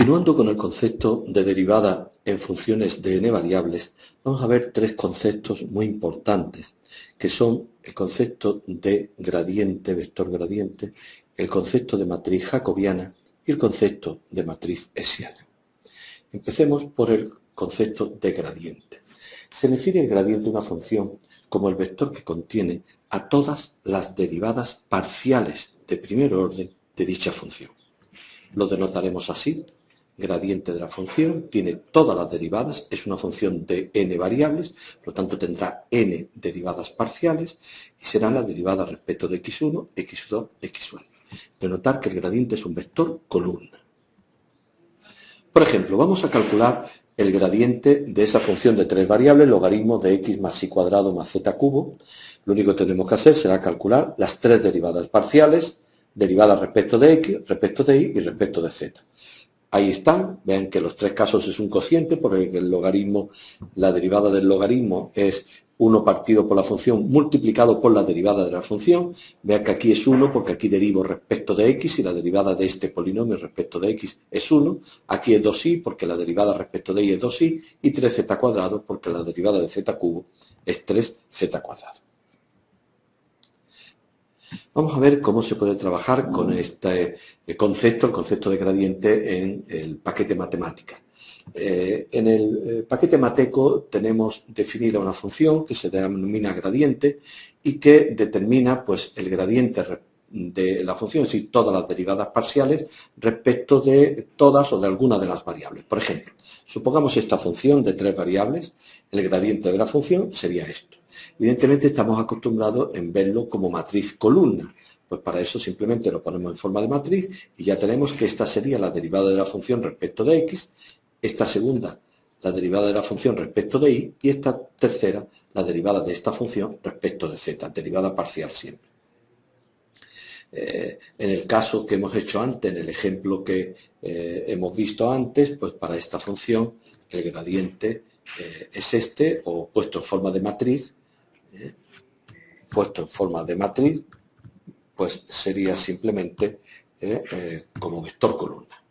Continuando con el concepto de derivada en funciones de n variables, vamos a ver tres conceptos muy importantes, que son el concepto de gradiente, vector gradiente, el concepto de matriz jacobiana y el concepto de matriz hessiana. Empecemos por el concepto de gradiente. Se define el gradiente de una función como el vector que contiene a todas las derivadas parciales de primer orden de dicha función. Lo denotaremos así: gradiente de la función tiene todas las derivadas, es una función de n variables, por lo tanto tendrá n derivadas parciales y serán las derivadas respecto de x1, x2, x1. Denotar que el gradiente es un vector columna. Por ejemplo, vamos a calcular el gradiente de esa función de tres variables, logaritmo de x más y cuadrado más z cubo. Lo único que tenemos que hacer será calcular las tres derivadas parciales, derivadas respecto de x, respecto de y y respecto de z. Ahí están, vean que en los tres casos es un cociente, porque el logaritmo, la derivada del logaritmo es 1 partido por la función multiplicado por la derivada de la función. Vean que aquí es 1 porque aquí derivo respecto de x y la derivada de este polinomio respecto de x es 1. Aquí es 2y porque la derivada respecto de y es 2y y 3z cuadrado porque la derivada de z cubo es 3z cuadrado. Vamos a ver cómo se puede trabajar con este concepto, el concepto de gradiente en el paquete matemática. En el paquete mateco tenemos definida una función que se denomina gradiente y que determina pues, el gradiente de la función, es decir, todas las derivadas parciales respecto de todas o de alguna de las variables. Por ejemplo, supongamos esta función de tres variables, el gradiente de la función sería esto. Evidentemente estamos acostumbrados en verlo como matriz columna, pues para eso simplemente lo ponemos en forma de matriz y ya tenemos que esta sería la derivada de la función respecto de x, esta segunda la derivada de la función respecto de y y esta tercera la derivada de esta función respecto de z, derivada parcial siempre. En el caso que hemos hecho antes, en el ejemplo que hemos visto antes, pues para esta función el gradiente es este, o puesto en forma de matriz, pues sería simplemente como vector columna.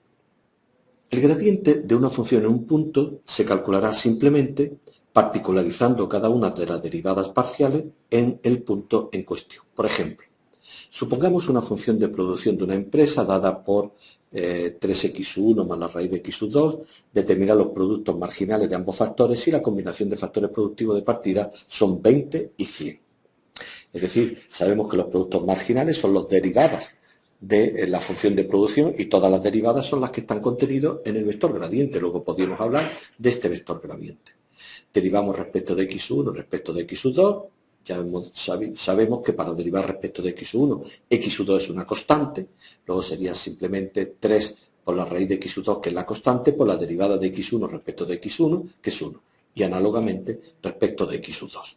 El gradiente de una función en un punto se calculará simplemente particularizando cada una de las derivadas parciales en el punto en cuestión. Por ejemplo, supongamos una función de producción de una empresa dada por 3x1 más la raíz de x2, determina los productos marginales de ambos factores y la combinación de factores productivos de partida son 20 y 100. Es decir, sabemos que los productos marginales son los derivadas de la función de producción y todas las derivadas son las que están contenidas en el vector gradiente. Luego podríamos hablar de este vector gradiente. Derivamos respecto de x1, respecto de x2. Ya sabemos que para derivar respecto de x1, x2 es una constante. Luego sería simplemente 3 por la raíz de x2, que es la constante, por la derivada de x1 respecto de x1, que es 1. Y análogamente respecto de x2.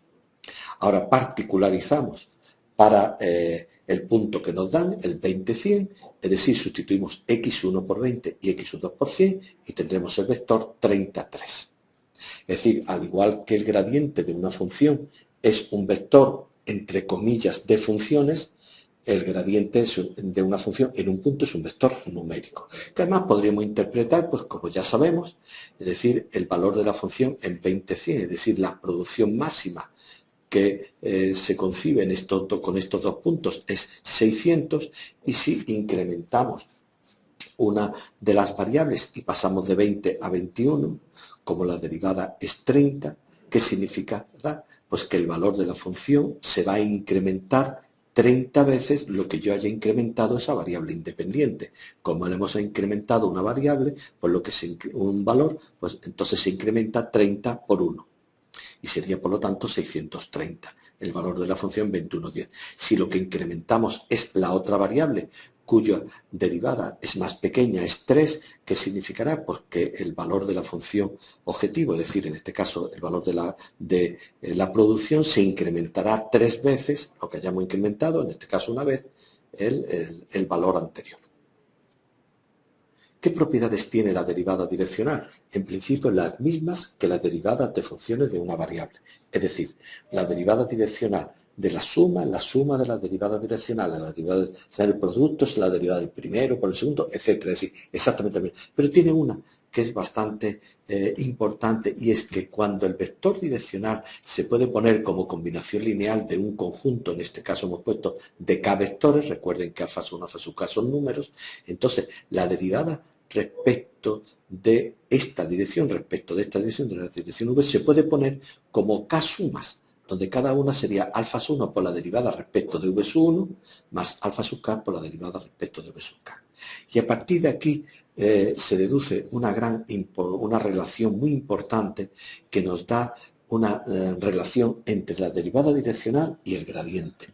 Ahora particularizamos para el punto que nos dan, el 20-100, es decir, sustituimos x1 por 20 y x2 por 100 y tendremos el vector 33. Es decir, al igual que el gradiente de una función es un vector, entre comillas, de funciones, el gradiente de una función en un punto es un vector numérico, que además podríamos interpretar, pues como ya sabemos, es decir, el valor de la función en 20-100, es decir, la producción máxima que se concibe con estos dos puntos es 600, y si incrementamos una de las variables y pasamos de 20 a 21, como la derivada es 30, ¿qué significará? Pues que el valor de la función se va a incrementar 30 veces lo que yo haya incrementado esa variable independiente. Como le hemos incrementado una variable, pues un valor, pues entonces se incrementa 30 por 1. Y sería, por lo tanto, 630, el valor de la función 2110. Si lo que incrementamos es la otra variable, cuya derivada es más pequeña, es 3, ¿qué significará? Pues que el valor de la función objetivo, es decir, en este caso, el valor de la producción se incrementará 3 veces, lo que hayamos incrementado, en este caso una vez, el valor anterior. ¿Qué propiedades tiene la derivada direccional? En principio las mismas que las derivadas de funciones de una variable. Es decir, la derivada direccional de la suma de las derivadas direccionales. La derivada, o sea, el producto es la derivada del primero por el segundo, etcétera. Es decir, exactamente lo mismo. Pero tiene una que es bastante importante, y es que cuando el vector direccional se puede poner como combinación lineal de un conjunto, en este caso hemos puesto de k vectores, recuerden que alfa sub 1, alfa sub k son números, entonces la derivada respecto de esta dirección, de la dirección v, se puede poner como k sumas, donde cada una sería alfa sub 1 por la derivada respecto de v sub 1 más alfa sub k por la derivada respecto de v sub k. Y a partir de aquí se deduce una relación muy importante que nos da una relación entre la derivada direccional y el gradiente.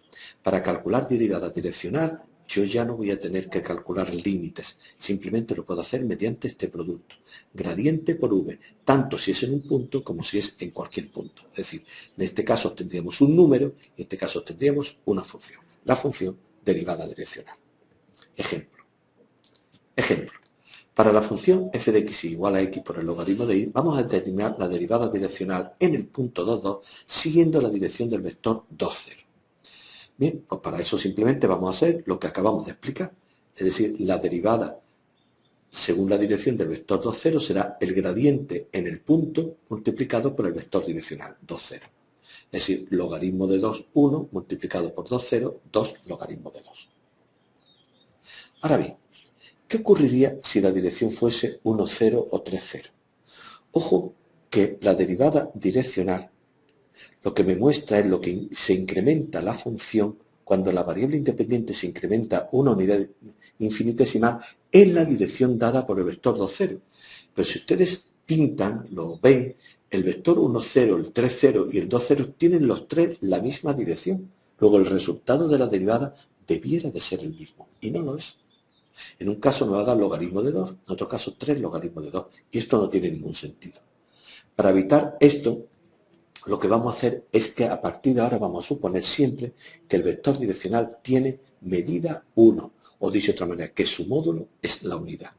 Para calcular derivada direccional, yo ya no voy a tener que calcular límites, simplemente lo puedo hacer mediante este producto. Gradiente por v, tanto si es en un punto como si es en cualquier punto. Es decir, en este caso obtendríamos un número y en este caso obtendríamos una función. La función derivada direccional. Ejemplo. Para la función f de x igual a x por el logaritmo de y, vamos a determinar la derivada direccional en el punto 2, 2, siguiendo la dirección del vector 2, 0. Bien, pues para eso simplemente vamos a hacer lo que acabamos de explicar. Es decir, la derivada según la dirección del vector 2, 0 será el gradiente en el punto multiplicado por el vector direccional 2, 0. Es decir, logaritmo de 2, 1, multiplicado por 2, 0, 2 logaritmo de 2. Ahora bien, ¿qué ocurriría si la dirección fuese 1, 0 o 3, 0? Ojo que la derivada direccional lo que me muestra es lo que se incrementa la función cuando la variable independiente se incrementa una unidad infinitesimal en la dirección dada por el vector 2, 0. Pero si ustedes pintan, lo ven, el vector 1, 0, el 3, 0 y el 2, 0 tienen los tres la misma dirección. Luego el resultado de la derivada debiera de ser el mismo, y no lo es. En un caso me va a dar logaritmo de 2, en otro caso 3 logaritmo de 2, y esto no tiene ningún sentido. Para evitar esto, lo que vamos a hacer es que a partir de ahora vamos a suponer siempre que el vector direccional tiene medida 1, o dicho de otra manera, que su módulo es la unidad.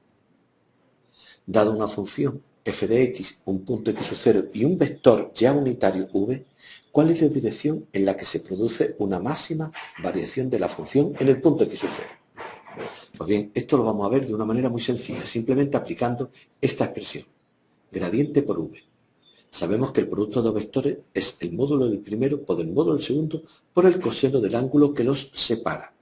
Dada una función f de x, un punto x sub 0 y un vector ya unitario v, ¿cuál es la dirección en la que se produce una máxima variación de la función en el punto x sub 0? Pues bien, esto lo vamos a ver de una manera muy sencilla, simplemente aplicando esta expresión, gradiente por v. Sabemos que el producto de dos vectores es el módulo del primero por el módulo del segundo por el coseno del ángulo que los separa.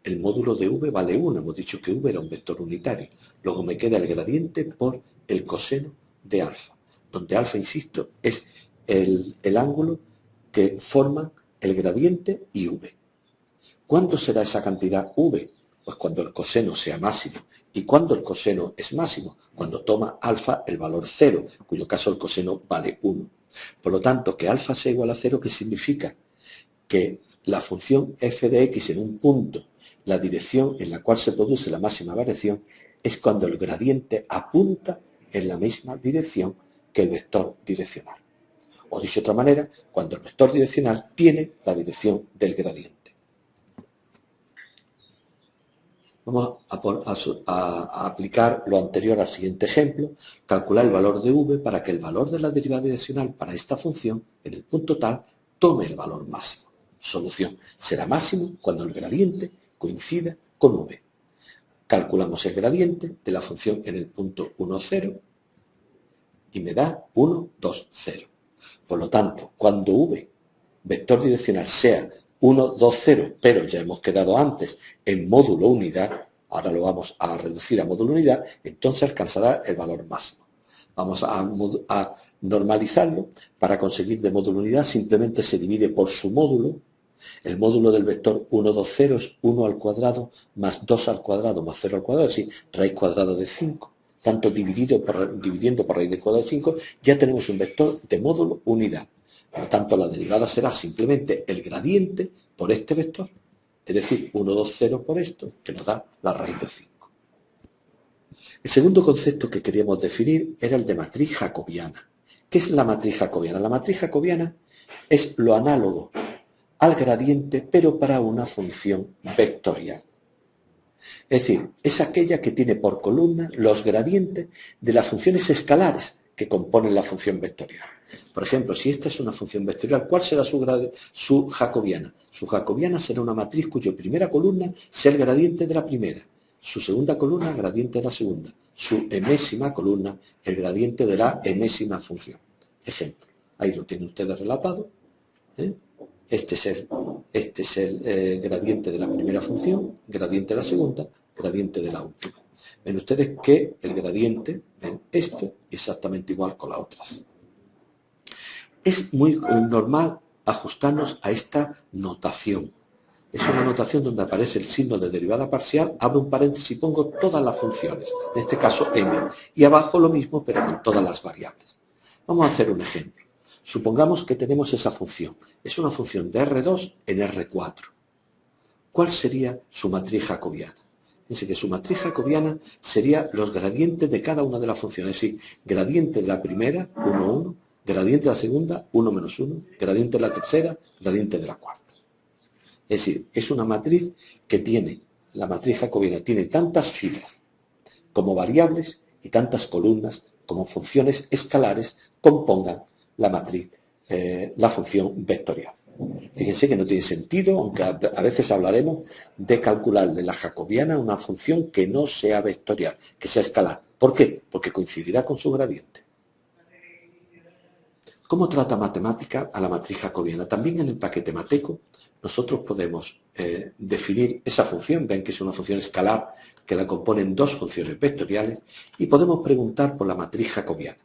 El módulo de v vale 1, hemos dicho que v era un vector unitario. Luego me queda el gradiente por el coseno de alfa, donde alfa, insisto, es el ángulo que forma el gradiente y v. ¿Cuándo será esa cantidad v? Pues cuando el coseno sea máximo. ¿Y cuándo el coseno es máximo? Cuando toma alfa el valor 0, en cuyo caso el coseno vale 1. Por lo tanto, que alfa sea igual a 0, ¿qué significa? Que la función f de x en un punto, la dirección en la cual se produce la máxima variación, es cuando el gradiente apunta en la misma dirección que el vector direccional. O dicho de otra manera, cuando el vector direccional tiene la dirección del gradiente. Vamos a aplicar lo anterior al siguiente ejemplo, calcular el valor de v para que el valor de la derivada direccional para esta función, en el punto tal, tome el valor máximo. Solución: será máximo cuando el gradiente coincida con v. Calculamos el gradiente de la función en el punto 1, 0 y me da 1, 2, 0. Por lo tanto, cuando v, vector direccional, sea 1, 2, 0, pero ya hemos quedado antes en módulo unidad, ahora lo vamos a reducir a módulo unidad, entonces alcanzará el valor máximo. Vamos a normalizarlo. Para conseguir de módulo unidad simplemente se divide por su módulo. El módulo del vector 1, 2, 0 es 1 al cuadrado más 2 al cuadrado más 0 al cuadrado, es decir, raíz cuadrada de 5. Tanto dividiendo por raíz del cuadrado de 5, ya tenemos un vector de módulo unidad. Por lo tanto, la derivada será simplemente el gradiente por este vector, es decir, 1, 2, 0 por esto, que nos da la raíz de 5. El segundo concepto que queríamos definir era el de matriz jacobiana. ¿Qué es la matriz jacobiana? La matriz jacobiana es lo análogo al gradiente, pero para una función vectorial. Es decir, es aquella que tiene por columna los gradientes de las funciones escalares, que componen la función vectorial. Por ejemplo, si esta es una función vectorial, ¿cuál será su jacobiana? Su jacobiana será una matriz cuya primera columna sea el gradiente de la primera, su segunda columna el gradiente de la segunda, su enésima columna el gradiente de la enésima función. Ejemplo, ahí lo tienen ustedes relatado. Este es el gradiente de la primera función, gradiente de la segunda, gradiente de la última. Ven ustedes que el gradiente, ven esto, exactamente igual con las otras. Es muy normal ajustarnos a esta notación. Es una notación donde aparece el signo de derivada parcial, abro un paréntesis y pongo todas las funciones, en este caso m, y abajo lo mismo pero con todas las variables. Vamos a hacer un ejemplo. Supongamos que tenemos esa función. Es una función de R2 en R4. ¿Cuál sería su matriz jacobiana? Fíjense que su matriz jacobiana sería los gradientes de cada una de las funciones. Es decir, gradiente de la primera, 1, 1, gradiente de la segunda, 1 menos 1, gradiente de la tercera, gradiente de la cuarta. Es decir, es una matriz que tiene, la matriz jacobiana tiene tantas filas como variables y tantas columnas como funciones escalares compongan la matriz, la función vectorial. Fíjense que no tiene sentido, aunque a veces hablaremos de calcularle la jacobiana a una función que no sea vectorial, que sea escalar. ¿Por qué? Porque coincidirá con su gradiente. ¿Cómo trata matemática a la matriz jacobiana? También en el paquete mateco nosotros podemos definir esa función, ven que es una función escalar que la componen dos funciones vectoriales, y podemos preguntar por la matriz jacobiana.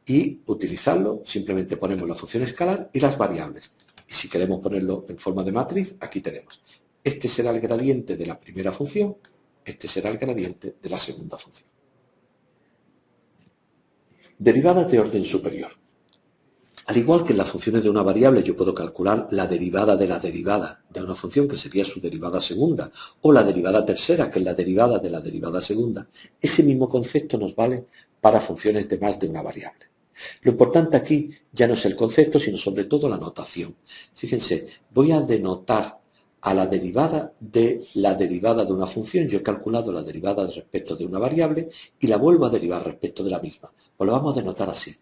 Y utilizarlo, simplemente ponemos la función escalar y las variables. Y si queremos ponerlo en forma de matriz, aquí tenemos. Este será el gradiente de la primera función, este será el gradiente de la segunda función. Derivadas de orden superior. Al igual que en las funciones de una variable yo puedo calcular la derivada de una función, que sería su derivada segunda, o la derivada tercera, que es la derivada de la derivada segunda, ese mismo concepto nos vale para funciones de más de una variable. Lo importante aquí ya no es el concepto, sino sobre todo la notación. Fíjense, voy a denotar a la derivada de una función. Yo he calculado la derivada respecto de una variable y la vuelvo a derivar respecto de la misma. Pues lo vamos a denotar así.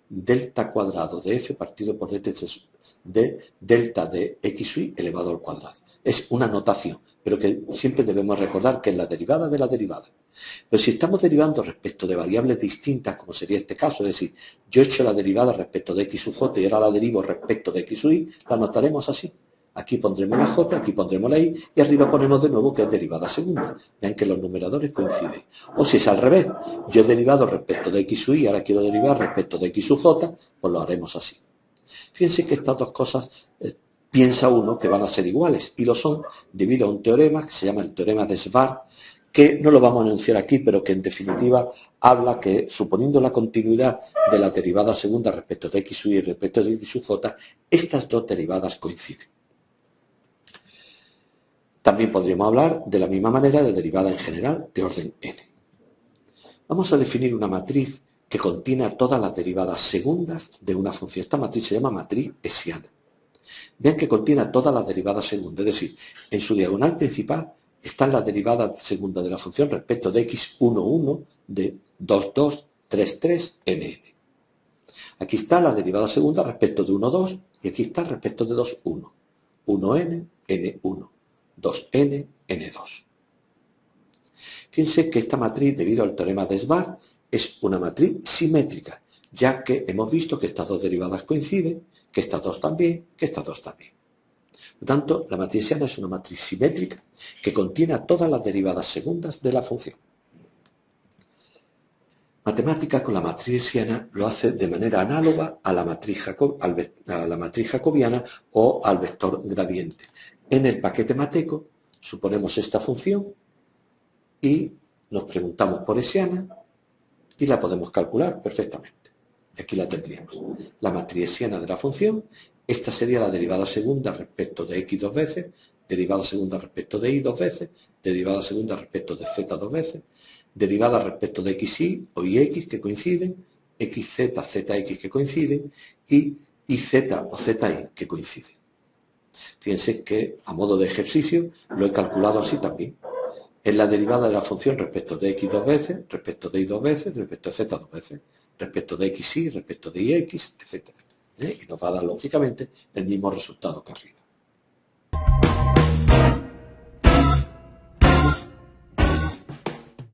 Delta cuadrado de f partido por de delta de xy elevado al cuadrado. Es una notación, pero que siempre debemos recordar que es la derivada de la derivada. Pero si estamos derivando respecto de variables distintas, como sería este caso, es decir, yo he hecho la derivada respecto de x sub j y ahora la derivo respecto de x sub y, la anotaremos así. Aquí pondremos la j, aquí pondremos la y, y arriba ponemos de nuevo que es derivada segunda. Vean que los numeradores coinciden. O si es al revés, yo he derivado respecto de x sub y, ahora quiero derivar respecto de x sub j, pues lo haremos así. Fíjense que estas dos cosas piensa uno que van a ser iguales, y lo son debido a un teorema que se llama el teorema de Svar, que no lo vamos a enunciar aquí, pero que en definitiva habla que, suponiendo la continuidad de la derivada segunda respecto de x sub y respecto de x sub j, estas dos derivadas coinciden. También podríamos hablar de la misma manera de derivada en general de orden n. Vamos a definir una matriz que contiene a todas las derivadas segundas de una función. Esta matriz se llama matriz hessiana. Vean que contiene a todas las derivadas segundas, es decir, en su diagonal principal están las derivadas segundas de la función respecto de x1, 1, de 2, 2, 3, 3, nn. Aquí está la derivada segunda respecto de 1, 2, y aquí está respecto de 2, 1. 1n, n1, 2n, n2. Fíjense que esta matriz, debido al teorema de Svar, es una matriz simétrica, ya que hemos visto que estas dos derivadas coinciden, que estas dos también, que estas dos también. Por tanto, la matriz hessiana es una matriz simétrica que contiene a todas las derivadas segundas de la función. Matemática con la matriz hessiana lo hace de manera análoga a la matriz jacobiana o al vector gradiente. En el paquete mateco suponemos esta función y nos preguntamos por hessiana y la podemos calcular perfectamente. Aquí la tendríamos. La matriz hessiana de la función, esta sería la derivada segunda respecto de x dos veces, derivada segunda respecto de y dos veces, derivada segunda respecto de z dos veces, derivada respecto de xy o yx que coinciden, xz, zx que coinciden y iz o zi que coinciden. Fíjense que a modo de ejercicio lo he calculado así también. Es la derivada de la función respecto de x dos veces, respecto de y dos veces, respecto de z dos veces, respecto de xy, respecto de ix, etc. Y nos va a dar, lógicamente, el mismo resultado que arriba.